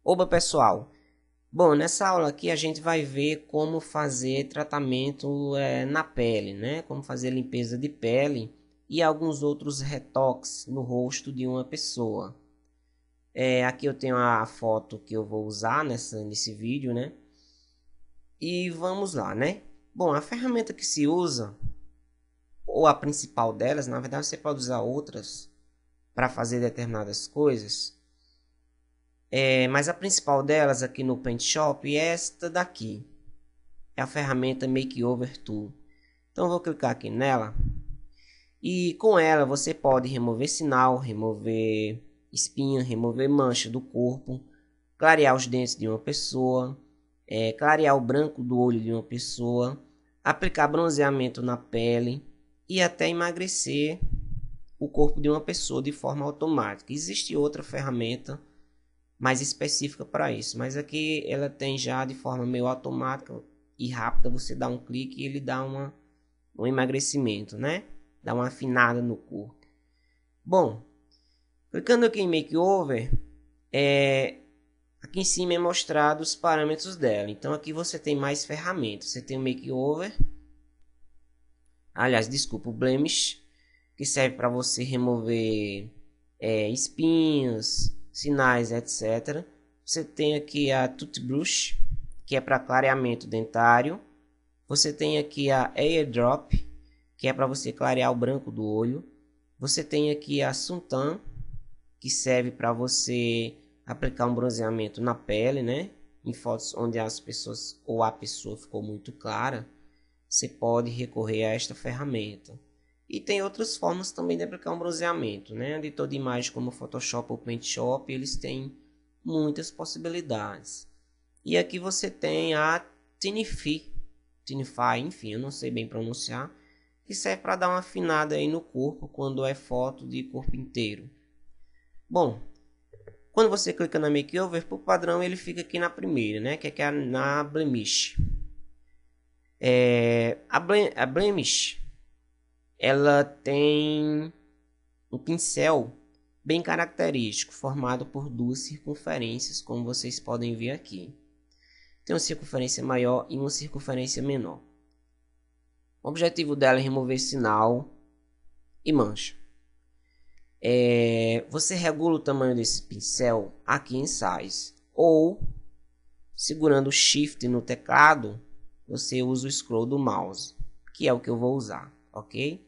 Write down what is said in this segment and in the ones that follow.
Oba pessoal, bom, nessa aula aqui a gente vai ver como fazer tratamento na pele, né? Como fazer limpeza de pele e alguns outros retoques no rosto de uma pessoa. Aqui eu tenho a foto que eu vou usar nesse vídeo, né? E vamos lá, né? Bom, a ferramenta que se usa, ou a principal delas, na verdade você pode usar outras para fazer determinadas coisas. Mas a principal delas aqui no Paint Shop é esta daqui. É a ferramenta Makeover Tool. Então eu vou clicar aqui nela. E com ela você pode remover sinal, remover espinha, remover mancha do corpo, clarear os dentes de uma pessoa, clarear o branco do olho de uma pessoa, aplicar bronzeamento na pele e até emagrecer o corpo de uma pessoa de forma automática. Existe outra ferramenta mais específica para isso, mas aqui ela tem já de forma meio automática e rápida. Você dá um clique e ele dá um emagrecimento, né? Dá uma afinada no corpo. Bom, clicando aqui em Makeover, aqui em cima é mostrado os parâmetros dela. Então aqui você tem mais ferramentas. Você tem o Makeover, aliás, desculpa, o Blemish, que serve para você remover espinhas, sinais, etc. Você tem aqui a Toothbrush, que é para clareamento dentário. Você tem aqui a Airdrop, que é para você clarear o branco do olho. Você tem aqui a Suntan, que serve para você aplicar um bronzeamento na pele, né? Em fotos onde as pessoas ou a pessoa ficou muito clara, você pode recorrer a esta ferramenta. E tem outras formas também de aplicar um bronzeamento, né? Editor de imagem como Photoshop ou Paint Shop, eles têm muitas possibilidades. E aqui você tem a Tinify, enfim, eu não sei bem pronunciar, que serve para dar uma afinada aí no corpo quando é foto de corpo inteiro. Bom, quando você clica na Makeover, por padrão ele fica aqui na primeira, né? Que é na Blemish. A Blemish, ela tem um pincel bem característico, formado por duas circunferências, como vocês podem ver aqui. Tem uma circunferência maior e uma circunferência menor. O objetivo dela é remover sinal e mancha. Você regula o tamanho desse pincel aqui em Size, ou segurando o Shift no teclado, você usa o scroll do mouse, que é o que eu vou usar, ok?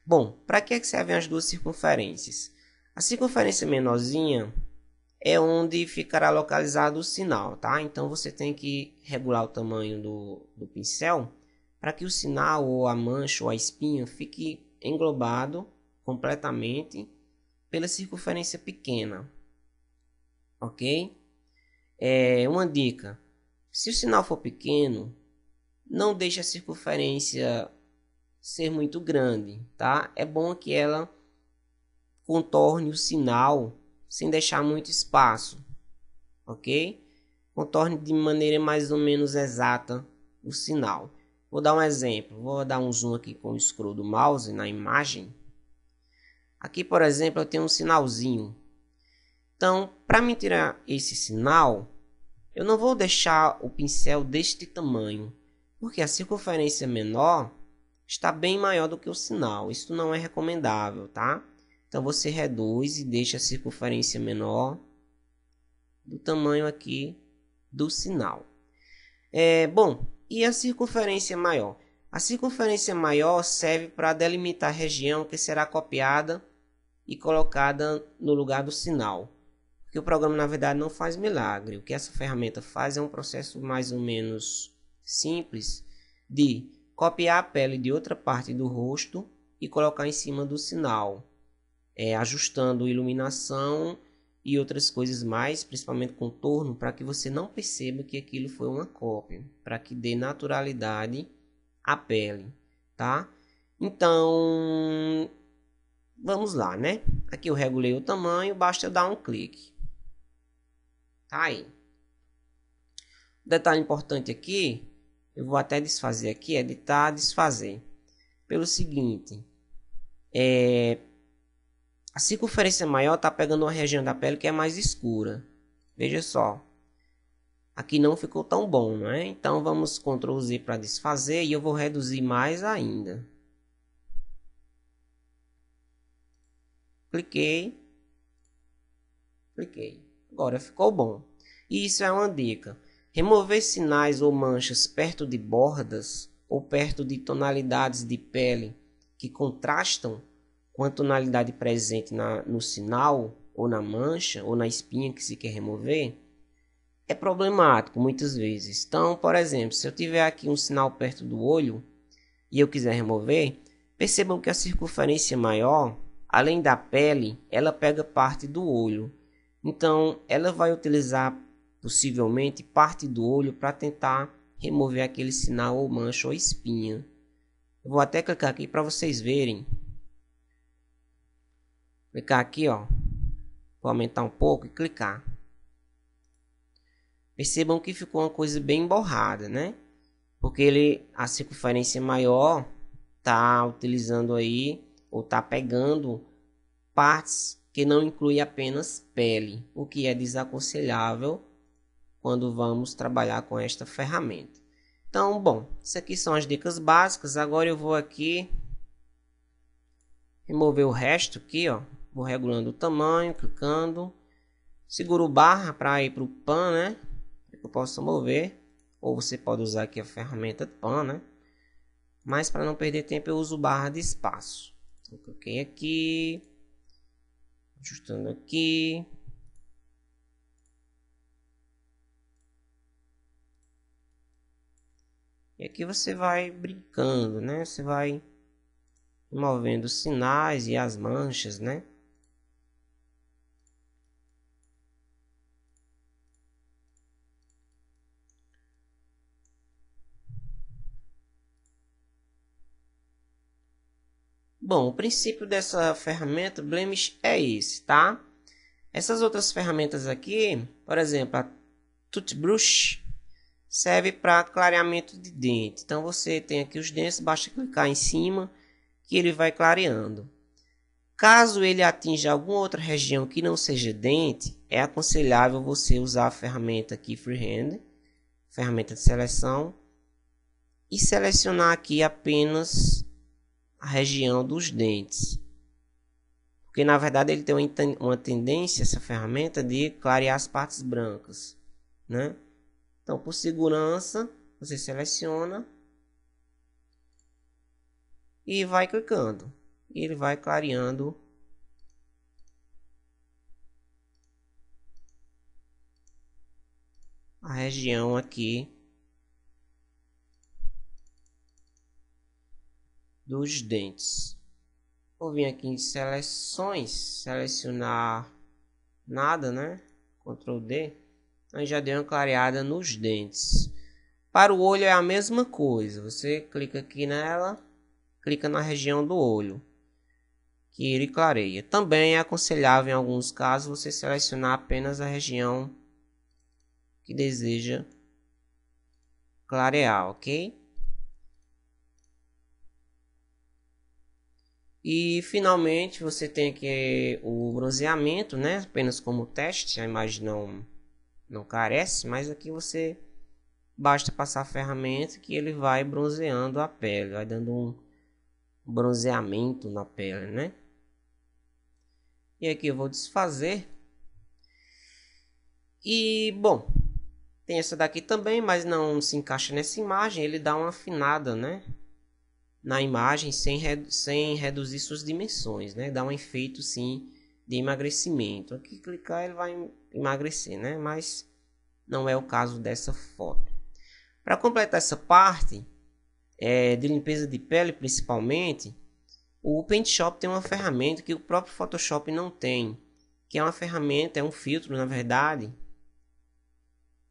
Bom, para que servem as duas circunferências? A circunferência menorzinha é onde ficará localizado o sinal, tá? Então você tem que regular o tamanho do pincel para que o sinal ou a mancha ou a espinha fique englobado completamente pela circunferência pequena, ok? Uma dica: se o sinal for pequeno, não deixe a circunferência ser muito grande, tá? É bom que ela contorne o sinal sem deixar muito espaço, ok? Contorne de maneira mais ou menos exata o sinal. Vou dar um exemplo, vou dar um zoom aqui com o scroll do mouse na imagem. Aqui, por exemplo, eu tenho um sinalzinho. Então, para me tirar esse sinal, eu não vou deixar o pincel deste tamanho, porque a circunferência menor está bem maior do que o sinal. Isso não é recomendável, tá? Então você reduz e deixa a circunferência menor do tamanho aqui do sinal. Bom, e a circunferência maior? A circunferência maior serve para delimitar a região que será copiada e colocada no lugar do sinal. Porque o programa, na verdade, não faz milagre. O que essa ferramenta faz é um processo mais ou menos simples de copiar a pele de outra parte do rosto e colocar em cima do sinal, ajustando iluminação e outras coisas mais, principalmente contorno, para que você não perceba que aquilo foi uma cópia, para que dê naturalidade à pele, tá? Então, vamos lá, né? Aqui eu regulei o tamanho, basta eu dar um clique. Tá aí. Detalhe importante aqui, eu vou até desfazer aqui, editar, desfazer. Pelo seguinte, a circunferência maior está pegando uma região da pele que é mais escura. Veja só, aqui não ficou tão bom, não é? Então vamos Ctrl Z para desfazer e eu vou reduzir mais ainda. Cliquei. Agora ficou bom. E isso é uma dica. Remover sinais ou manchas perto de bordas ou perto de tonalidades de pele que contrastam com a tonalidade presente no sinal ou na mancha ou na espinha que se quer remover é problemático muitas vezes. Então, por exemplo, se eu tiver aqui um sinal perto do olho e eu quiser remover, percebam que a circunferência maior, além da pele, ela pega parte do olho. Então, ela vai utilizar possivelmente parte do olho para tentar remover aquele sinal ou mancha ou espinha. Eu vou até clicar aqui para vocês verem. Clicar aqui, ó. Vou aumentar um pouco e clicar. Percebam que ficou uma coisa bem borrada, né? Porque a circunferência maior tá utilizando aí ou tá pegando partes que não inclui apenas pele, o que é desaconselhável quando vamos trabalhar com esta ferramenta. Então, bom, isso aqui são as dicas básicas. Agora eu vou aqui remover o resto aqui, ó. Vou regulando o tamanho, clicando, seguro barra para ir para o pan, né? Que eu possa mover, ou você pode usar aqui a ferramenta pan, né? Mas para não perder tempo eu uso barra de espaço. Eu cliquei aqui, ajustando aqui. E aqui você vai brincando, né? Você vai movendo os sinais e as manchas, né? Bom, o princípio dessa ferramenta Blemish é esse, tá? Essas outras ferramentas aqui, por exemplo, a Toothbrush, serve para clareamento de dente. Então você tem aqui os dentes, basta clicar em cima que ele vai clareando. Caso ele atinja alguma outra região que não seja dente, é aconselhável você usar a ferramenta aqui Freehand, ferramenta de seleção, e selecionar aqui apenas a região dos dentes. Porque na verdade ele tem uma tendência, essa ferramenta, de clarear as partes brancas, né? Então, por segurança, você seleciona e vai clicando. E ele vai clareando a região aqui dos dentes. Vou vir aqui em seleções, selecionar nada, né? Ctrl D. Então já deu uma clareada nos dentes. Para o olho é a mesma coisa. Você clica aqui nela, clica na região do olho, que ele clareia. Também é aconselhável em alguns casos você selecionar apenas a região que deseja clarear, ok? E finalmente você tem aqui o bronzeamento, né? Apenas como teste, a imagem não carece, mas aqui você basta passar a ferramenta que ele vai bronzeando a pele, vai dando um bronzeamento na pele, né? E aqui eu vou desfazer. E bom, tem essa daqui também, mas não se encaixa nessa imagem, ele dá uma afinada, né? Na imagem sem reduzir suas dimensões, né? Dá um efeito sim de emagrecimento. Aqui clicar ele vai emagrecer, né? Mas não é o caso dessa foto. Para completar essa parte de limpeza de pele, principalmente, o PaintShop tem uma ferramenta que o próprio Photoshop não tem, que é uma ferramenta, é um filtro, na verdade,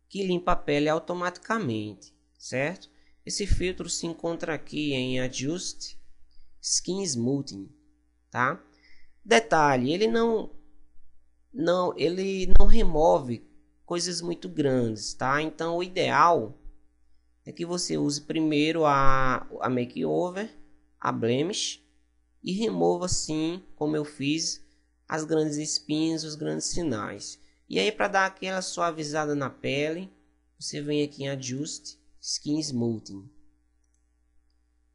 que limpa a pele automaticamente, certo? Esse filtro se encontra aqui em Adjust Skin Smoothing, tá? Detalhe, ele não remove coisas muito grandes, tá? Então o ideal é que você use primeiro a makeover, a blemish, e remova assim, como eu fiz, as grandes espinhas, os grandes sinais. E aí, para dar aquela suavizada na pele, você vem aqui em Adjust, Skin Smoothing.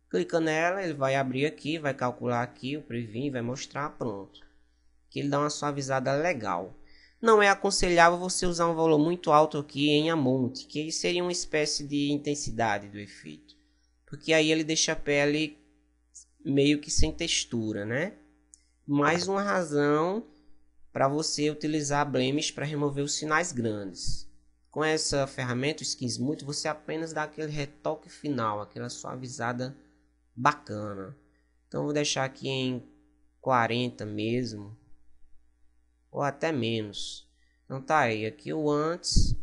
Clica nela, ele vai abrir aqui, vai calcular aqui o preview, vai mostrar, pronto. Que ele dá uma suavizada legal. Não é aconselhável você usar um valor muito alto aqui em Amount, que seria uma espécie de intensidade do efeito. Porque aí ele deixa a pele meio que sem textura, né? Mais uma razão para você utilizar Blemish para remover os sinais grandes. Com essa ferramenta, o Skin Smooth, você apenas dá aquele retoque final, aquela suavizada bacana. Então vou deixar aqui em 40 mesmo, ou até menos. Então tá aí, aqui o antes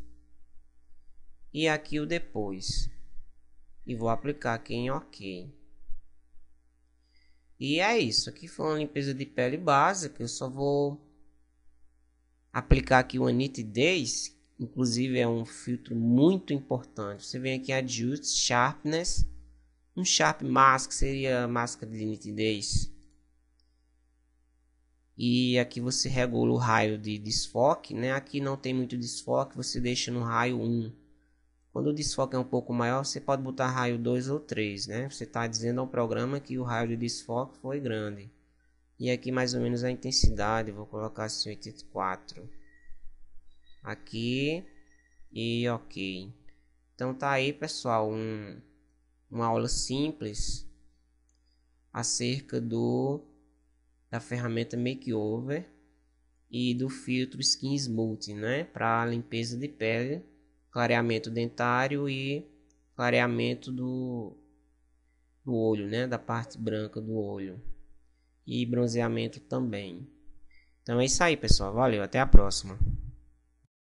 e aqui o depois. E vou aplicar aqui em OK. E é isso, aqui foi uma limpeza de pele básica. Eu só vou aplicar aqui uma nitidez, inclusive é um filtro muito importante. Você vem aqui em Adjust Sharpness, um Sharp Mask seria a máscara de nitidez. E aqui você regula o raio de desfoque, né? Aqui não tem muito desfoque, você deixa no raio 1. Quando o desfoque é um pouco maior, você pode botar raio 2 ou 3, né? Você está dizendo ao programa que o raio de desfoque foi grande. E aqui mais ou menos a intensidade, vou colocar assim 84. Aqui e OK. Então tá aí, pessoal, uma aula simples acerca da ferramenta Makeover e do filtro Skin Smoothing, né? Para limpeza de pele, clareamento dentário e clareamento do olho, né? Da parte branca do olho. E bronzeamento também. Então é isso aí, pessoal. Valeu, até a próxima.